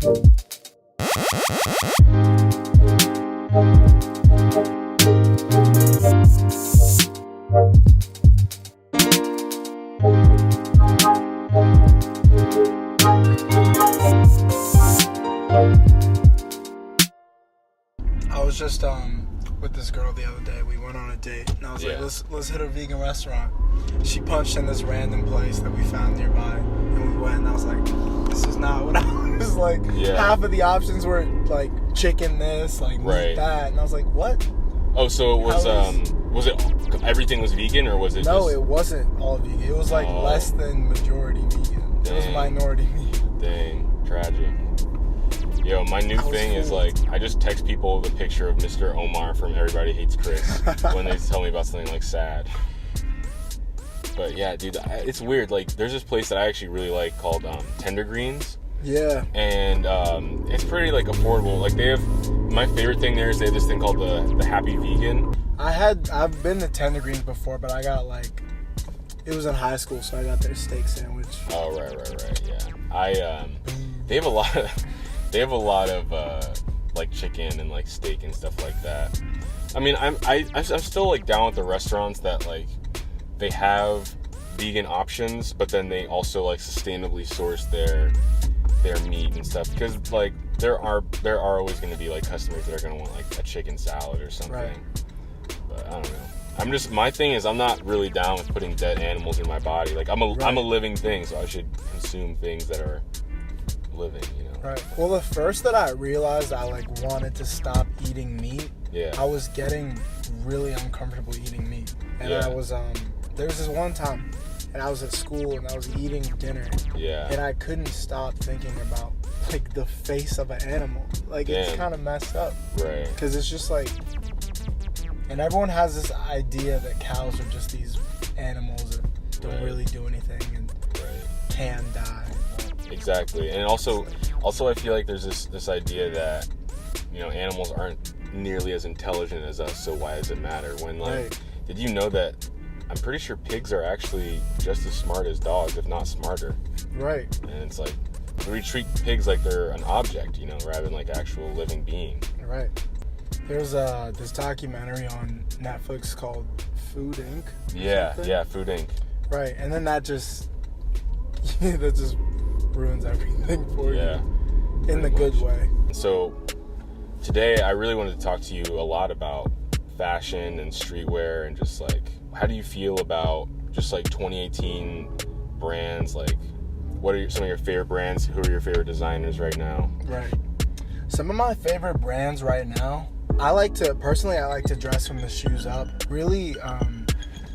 I was just with this girl the other day. We went on a date, and I was like, let's hit a vegan restaurant. She punched in this random place that we found nearby, and we went, and I was like, this is not what I was like. Half of the options were like chicken this, like meat that, and I was like, what? Oh, so it was it everything was vegan, or was it No, it wasn't all vegan. It was like less than majority vegan. It was minority vegan. Dang, tragic. Yo, my new thing is like, I just text people the picture of Mr. Omar from Everybody Hates Chris when they tell me about something like sad. But yeah, dude, it's weird. Like, there's this place that I actually really like called Tender Greens. Yeah. And it's pretty like affordable. Like, they have, my favorite thing there is they have this thing called the Happy Vegan. I've been to Tender Greens before, but I got like, it was in high school, so I got their steak sandwich. Oh, right, yeah. They have a lot of like chicken and like steak and stuff like that. I mean, I'm still like down with the restaurants that like they have vegan options, but then they also like sustainably source their meat and stuff, because like there are always going to be like customers that are going to want like a chicken salad or something. Right. But I don't know. My thing is, I'm not really down with putting dead animals in my body. Like I'm a living thing, so I should consume things that are living, you know. Right. Well, the first that I realized I like wanted to stop eating meat, I was getting really uncomfortable eating meat. And I was there was this one time, and I was at school and I was eating dinner. Yeah. And I couldn't stop thinking about like the face of an animal. Like it's kind of messed up. Right. Because it's just like, and everyone has this idea that cows are just these animals that don't really do anything and can die. Exactly. And also I feel like there's this idea that, you know, animals aren't nearly as intelligent as us, so why does it matter? When like, did you know that I'm pretty sure pigs are actually just as smart as dogs, if not smarter? Right. And it's like, we treat pigs like they're an object, you know, rather than like actual living being. Right. There's this documentary on Netflix called Food Inc. Yeah, Food Inc. Right, and then that just ruins everything for you in the good way. So today I really wanted to talk to you a lot about fashion and streetwear, and just like, how do you feel about just like 2018 brands? Like, what are some of your favorite brands? Who are your favorite designers right now? Right. Some of my favorite brands right now, I like to dress from the shoes up. Really,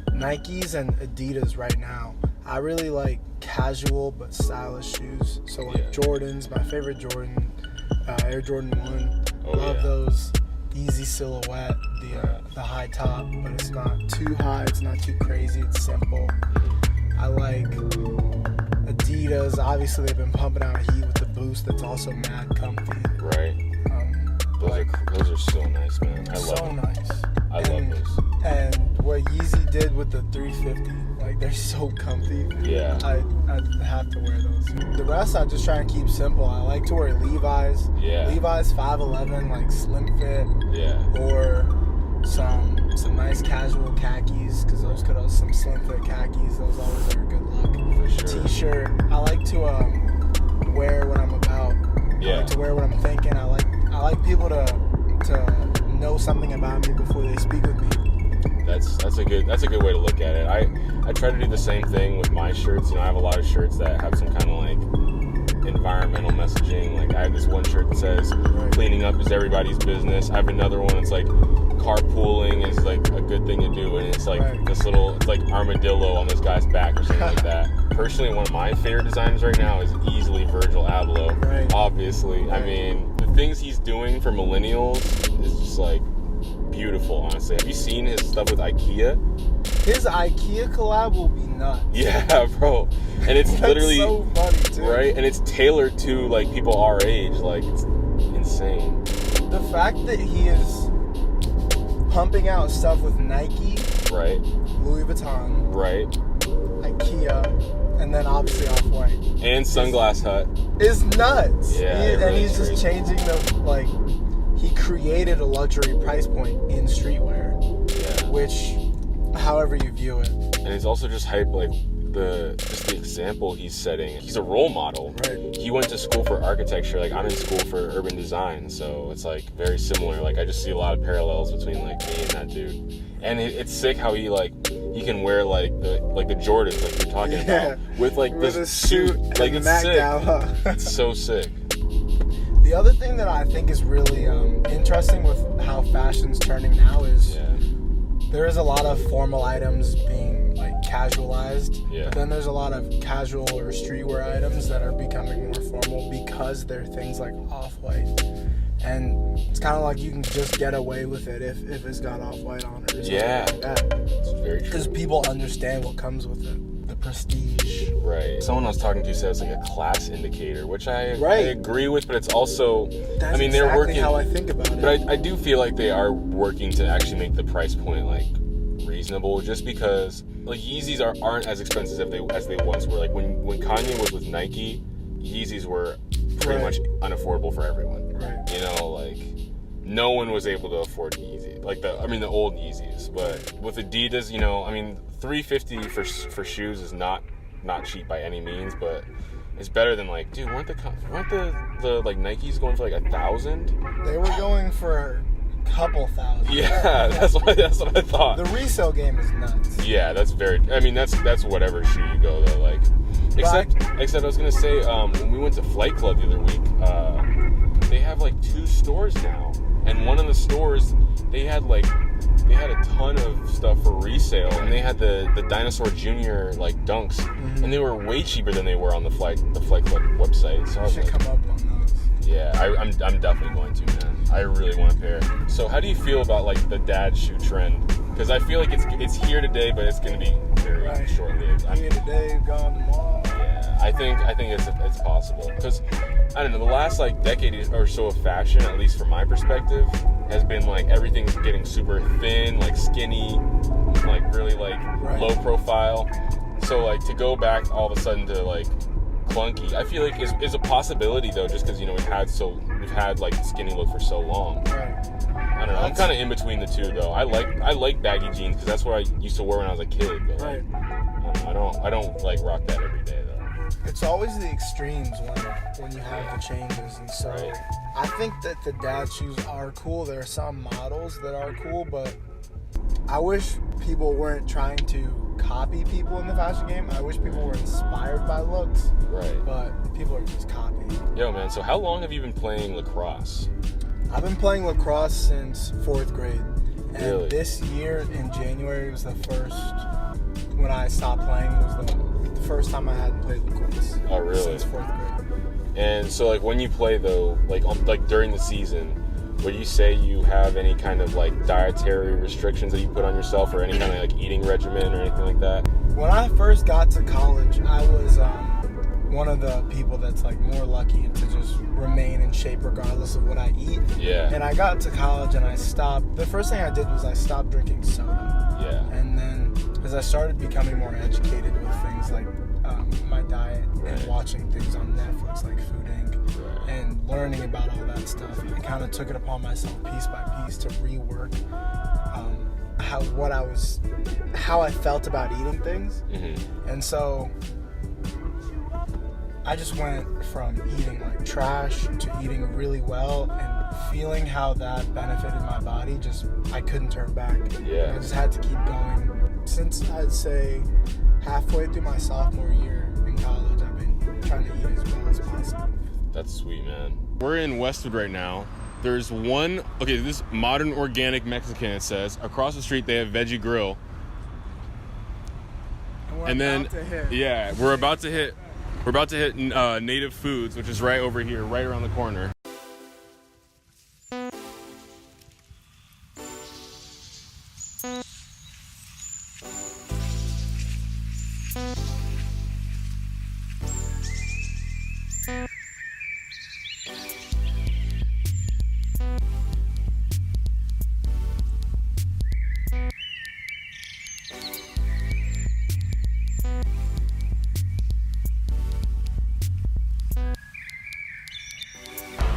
Nikes and Adidas right now. I really like casual but stylish shoes. So like Jordans, my favorite Jordan, Air Jordan 1. Love those. Easy silhouette, the high top, but it's not too high, it's not too crazy, it's simple. I like Adidas. Obviously, they've been pumping out heat with the Boost. That's also mad comfy. Right. Those are so nice, man. I love them. Nice. I love those. And what Yeezy did with the 350, like, they're so comfy. Yeah. I have to wear those. The rest I just try and keep simple. I like to wear Levi's. Yeah. Levi's 511, like slim fit. Yeah. Or some nice casual khakis, because those could have some slim fit khakis. Those always are a good look. For sure. T-shirt. I like to wear what I'm about. Yeah. I like to wear what I'm thinking. I like people to know something about me before they speak with me. That's a good way to look at it. I try to do the same thing with my shirts. You know, I have a lot of shirts that have some kind of like environmental messaging. Like, I have this one shirt that says cleaning up is everybody's business. I have another one that's like carpooling is like a good thing to do, and it's like this little, it's like armadillo on this guy's back or something like that. Personally, one of my favorite designers right now is easily Virgil Abloh. Obviously. I mean, the things he's doing for millennials is just like beautiful, honestly. Have you seen his stuff with IKEA? His IKEA collab will be nuts. Yeah, bro. And it's literally so funny too. Right? And it's tailored to like people our age. Like, it's insane. The fact that he is pumping out stuff with Nike, right, Louis Vuitton, right, IKEA, and then obviously Off-White. And Sunglass Hut. Is nuts. Yeah, And he's just changing the, like, he created a luxury price point in streetwear. Yeah. Which, however you view it. And he's also just hype, like, the example he's setting. He's a role model. Right. He went to school for architecture. Like, I'm in school for urban design, so it's like very similar. Like, I just see a lot of parallels between like me and that dude. And it's sick how he can wear like the Jordans like you're talking about with like with this suit. Like, it's sick. It's so sick. The other thing that I think is really interesting with how fashion's turning now is there is a lot of formal items being like casualized, but then there's a lot of casual or streetwear items that are becoming more formal because they're things like Off-White. And it's kind of like you can just get away with it if it's got Off-White on it or something like that. It's very true. Because people understand what comes with it, the prestige. Right. Someone I was talking to said it's like a class indicator, which I agree with, but it's also, That's I mean, they're exactly working. how I think about it. But I do feel like they are working to actually make the price point like reasonable, just because like Yeezys aren't as expensive as they once were. Like when Kanye was with Nike, Yeezys were pretty much unaffordable for everyone. Right. You know, like no one was able to afford Yeezy, like the old Yeezys. But with Adidas, you know, I mean, $350 for shoes is not cheap by any means, but it's better than like, dude, weren't the like Nikes going for like 1,000? They were going for a couple thousand. Yeah, that's what I thought. The resale game is nuts. Yeah, that's whatever shoe you go though. Like, except I was gonna say, when we went to Flight Club the other week, they have like 2 stores now, and one of the stores they had a ton of stuff for resale, and they had the Dinosaur Jr. like dunks, and they were way cheaper than they were on the Flight Club website. So I was should like, come up on those. yeah, I'm definitely going to, man. I really want a pair. So how do you feel about like the dad shoe trend? Because I feel like it's here today, but it's gonna be very short-lived. Here today, gone tomorrow. Yeah, I think it's possible, because I don't know, the last like decade or so of fashion, at least from my perspective, has been like everything's getting super thin, like skinny, like really like low profile. So like to go back all of a sudden to like clunky, I feel like is a possibility though, just because, you know, we've had like the skinny look for so long. Right. I don't know. I'm kind of in between the two though. I like baggy jeans because that's what I used to wear when I was a kid. But like, I don't like rock that every day though. It's always the extremes when you have the changes, and so I think that the dad shoes are cool. There are some models that are cool, but I wish people weren't trying to copy people in the fashion game. I wish people were inspired by looks. Right. But people are just copying. Yo, man, so how long have you been playing lacrosse? I've been playing lacrosse since 4th grade. And Really? this year in January was the first, when I stopped playing, was the first time I hadn't played lacrosse. Oh, really? Since 4th grade. And so, like, when you play, though, like during the season, would you say you have any kind of, like, dietary restrictions that you put on yourself, or any kind of, like, eating regimen or anything like that? When I first got to college, I was one of the people that's, like, more lucky to just remain in shape regardless of what I eat. Yeah. And I got to college and I stopped. The first thing I did was I stopped drinking soda. Yeah. And then, as I started becoming more educated with things like my diet and watching things on Netflix like Food Inc. And learning about all that stuff, I kind of took it upon myself piece by piece to rework how I felt about eating things. Mm-hmm. And so I just went from eating like trash to eating really well, and feeling how that benefited my body. I couldn't turn back. Yeah. I just had to keep going. Since I'd say halfway through my sophomore year in college, I've been trying to eat as well as possible. That's sweet, man. We're in Westwood right now. There's this modern organic Mexican, it says. Across the street, they have Veggie Grill. And we're about to hit Native Foods, which is right over here, right around the corner.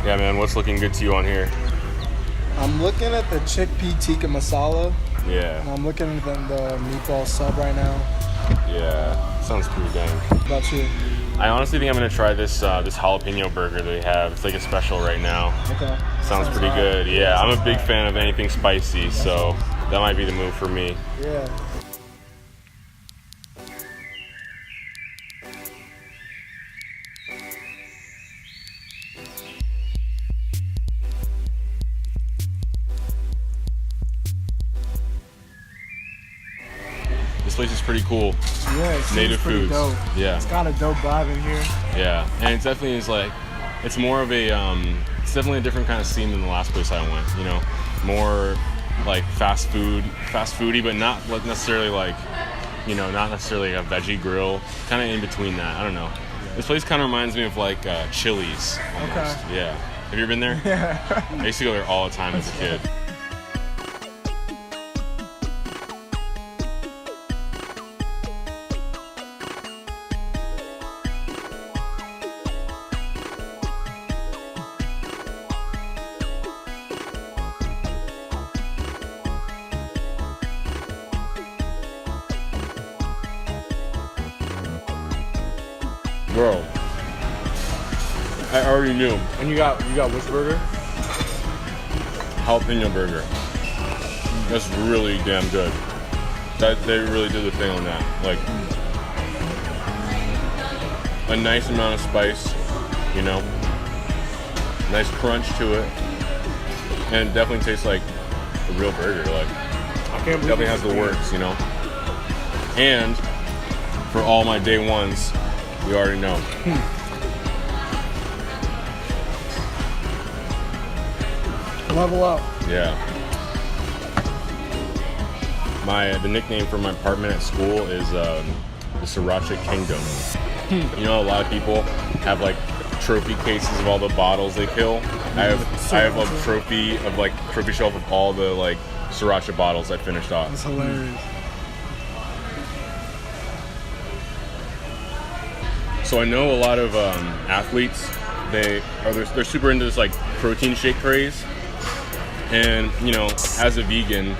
Yeah, man, what's looking good to you on here? I'm looking at the chickpea tikka masala. Yeah. And I'm looking at the meatball sub right now. Yeah, sounds pretty dang. What about you? I honestly think I'm gonna try this this jalapeno burger they have. It's like a special right now. Okay. Sounds pretty good. Yeah, I'm a big fan of anything spicy, so that might be the move for me. Yeah. This place is pretty cool. Yeah, it seems Native pretty Foods. dope. Yeah. It's got a dope vibe in here. Yeah, and it definitely is like, it's more of a, it's definitely a different kind of scene than the last place I went, you know? More like fast foody, but not necessarily like, you know, not necessarily a veggie grill, kind of in between that, I don't know. This place kind of reminds me of like Chili's almost. Okay. Yeah. Have you ever been there? Yeah. I used to go there all the time as a kid. Bro, I already knew. And you got which burger? Jalapeno burger. That's really damn good. They really did the thing on that. Like a nice amount of spice, you know, nice crunch to it, and it definitely tastes like a real burger. Like I can't believe definitely has the works, you know. And for all my day ones, you already know. Level up. Yeah. The nickname for my apartment at school is the Sriracha Kingdom. You know, a lot of people have like trophy cases of all the bottles they kill. I have a trophy shelf of all the like Sriracha bottles I finished off. That's hilarious. So I know a lot of athletes. They're super into this like protein shake craze. And you know, as a vegan,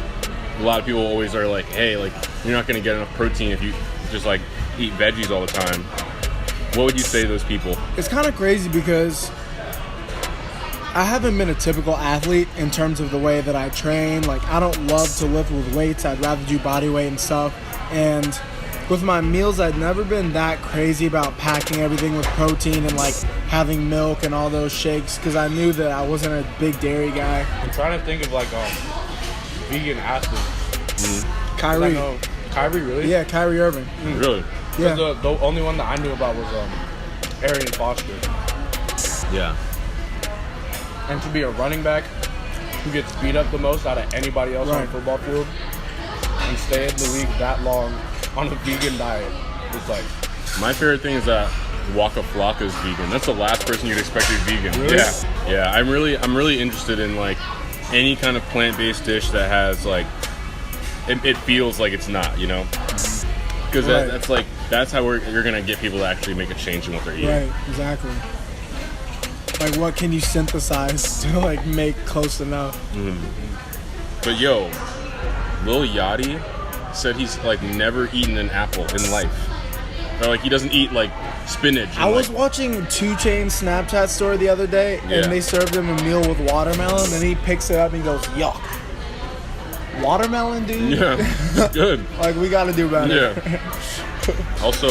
a lot of people always are like, hey, like you're not gonna get enough protein if you just like eat veggies all the time. What would you say to those people? It's kind of crazy because I haven't been a typical athlete in terms of the way that I train. Like, I don't love to lift with weights. I'd rather do body weight and stuff. And with my meals, I'd never been that crazy about packing everything with protein and like having milk and all those shakes because I knew that I wasn't a big dairy guy. I'm trying to think of like vegan athletes. Kyrie. Kyrie, really? Yeah, Kyrie Irving. Really? Yeah. The only one that I knew about was Arian Foster. Yeah. And to be a running back who gets beat up the most out of anybody else on the football field and stay in the league that long on a vegan diet, it's like... My favorite thing is that Waka Flocka's vegan. That's the last person you'd expect to be vegan. Really? Yeah. I'm really interested in like any kind of plant-based dish that has like it feels like it's not, you know, because that's how you're gonna get people to actually make a change in what they're eating. Right, exactly. Like, what can you synthesize to like make close enough? But yo, Lil Yachty said he's like never eaten an apple in life, or like he doesn't eat like spinach. I was watching 2 Chainz Snapchat story the other day, and they served him a meal with watermelon, and he picks it up and he goes, yuck. Watermelon, dude? Yeah, good. Like, we gotta do better. Yeah. Also,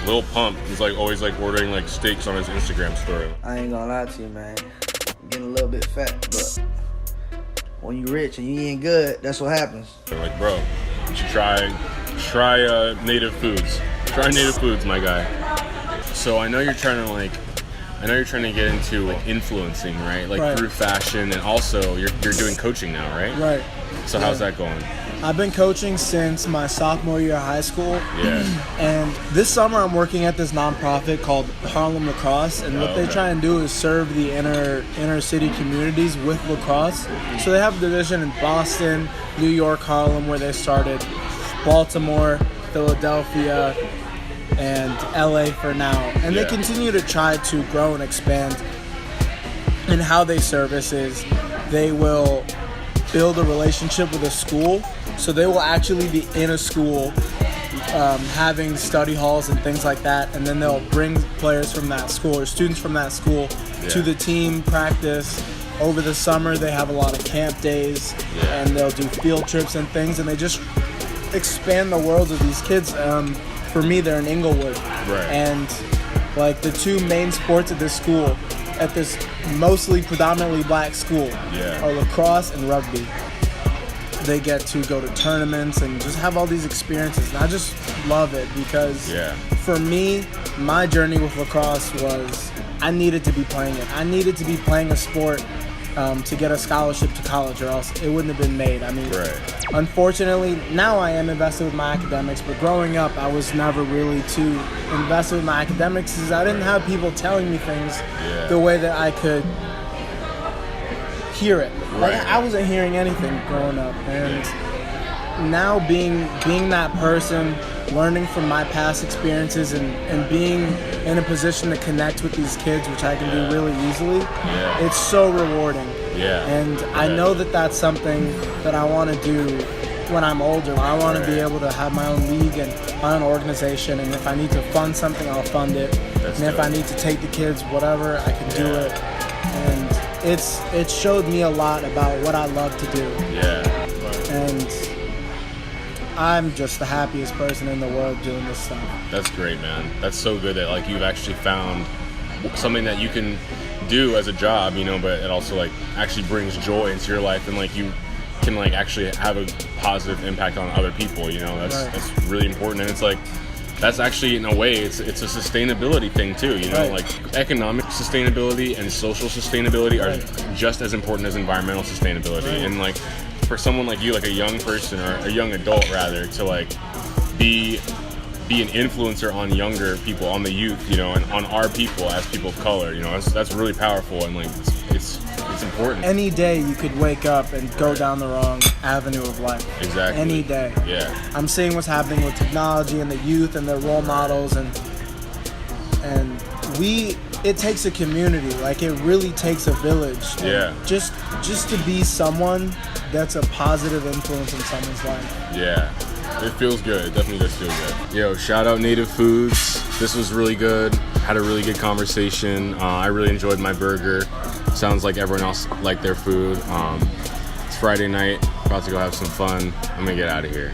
Lil Pump is like always like ordering like steaks on his Instagram story. I ain't gonna lie to you, man. I'm getting a little bit fat, but when you rich and you eating good, that's what happens. They're like, bro, you should try Native Foods. Try Native Foods, my guy. So I know you're trying to get into like influencing, right? Like through fashion, and also you're doing coaching now, right? Right. So how's that going? I've been coaching since my sophomore year of high school. Yeah. And this summer I'm working at this nonprofit called Harlem Lacrosse, and what they try and do is serve the inner city communities with lacrosse. So they have a division in Boston, New York, Harlem, where they started, Baltimore, Philadelphia, and LA for now. And they continue to try to grow and expand. And how they service is they will build a relationship with a school. So they will actually be in a school having study halls and things like that. And then they'll bring players from that school or students from that school to the team practice. Over the summer, they have a lot of camp days and they'll do field trips and things. And they just expand the world of these kids. For me, they're in Inglewood. Right. And like the two main sports at this school, at this mostly predominantly black school, are lacrosse and rugby. They get to go to tournaments and just have all these experiences. And I just love it because for me, my journey with lacrosse was I needed to be playing it. I needed to be playing a sport to get a scholarship to college, or else it wouldn't have been made. I mean, unfortunately, now I am invested with my academics, but growing up, I was never really too invested with my academics because I didn't have people telling me things the way that I could hear it. Like, I wasn't hearing anything growing up, and now being that person, learning from my past experiences and being in a position to connect with these kids, which I can do really easily, it's so rewarding. And I know that that's something that I want to do when I'm older. I want to be able to have my own league and my own organization, and if I need to fund something, I'll fund it. And if I need to take the kids, whatever, I can do it. And it showed me a lot about what I love to do. And I'm just the happiest person in the world doing this stuff. That's great, man. That's so good that like you've actually found something that you can do as a job, you know, but it also like actually brings joy into your life, and like you can like actually have a positive impact on other people, you know. That's really important. And it's like that's actually in a way it's a sustainability thing too, you know. Like economic sustainability and social sustainability are just as important as environmental sustainability. And like for someone like you, like a young person or a young adult rather, to like be an influencer on younger people, on the youth, you know, and on our people as people of color, you know, that's really powerful, and like it's important. Any day you could wake up and go down the wrong avenue of life. Exactly. Any day. I'm seeing what's happening with technology and the youth and their role models, and it takes a community. Like it really takes a village. Just to be someone that's a positive influence in someone's life. It feels good. It definitely does feel good. Yo, shout out Native Foods. This was really good. Had a really good conversation. I really enjoyed my burger. Sounds like everyone else liked their food. It's Friday night. About to go have some fun. I'm gonna get out of here.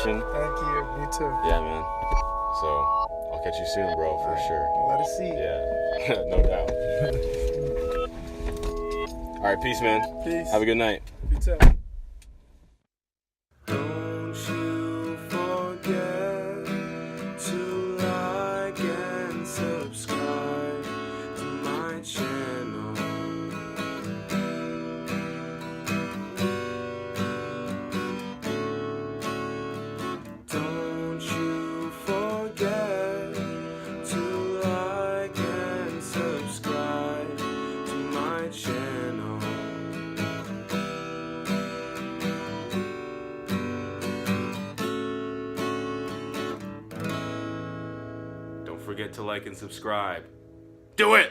Thank you. Me too. Yeah, man. So, I'll catch you soon, bro, for sure. Let us see. Yeah, no doubt. All right, peace, man. Peace. Have a good night. You too. Don't you forget to like and subscribe to my channel. Don't you forget to like and subscribe to my channel. Don't forget to like and subscribe. Do it!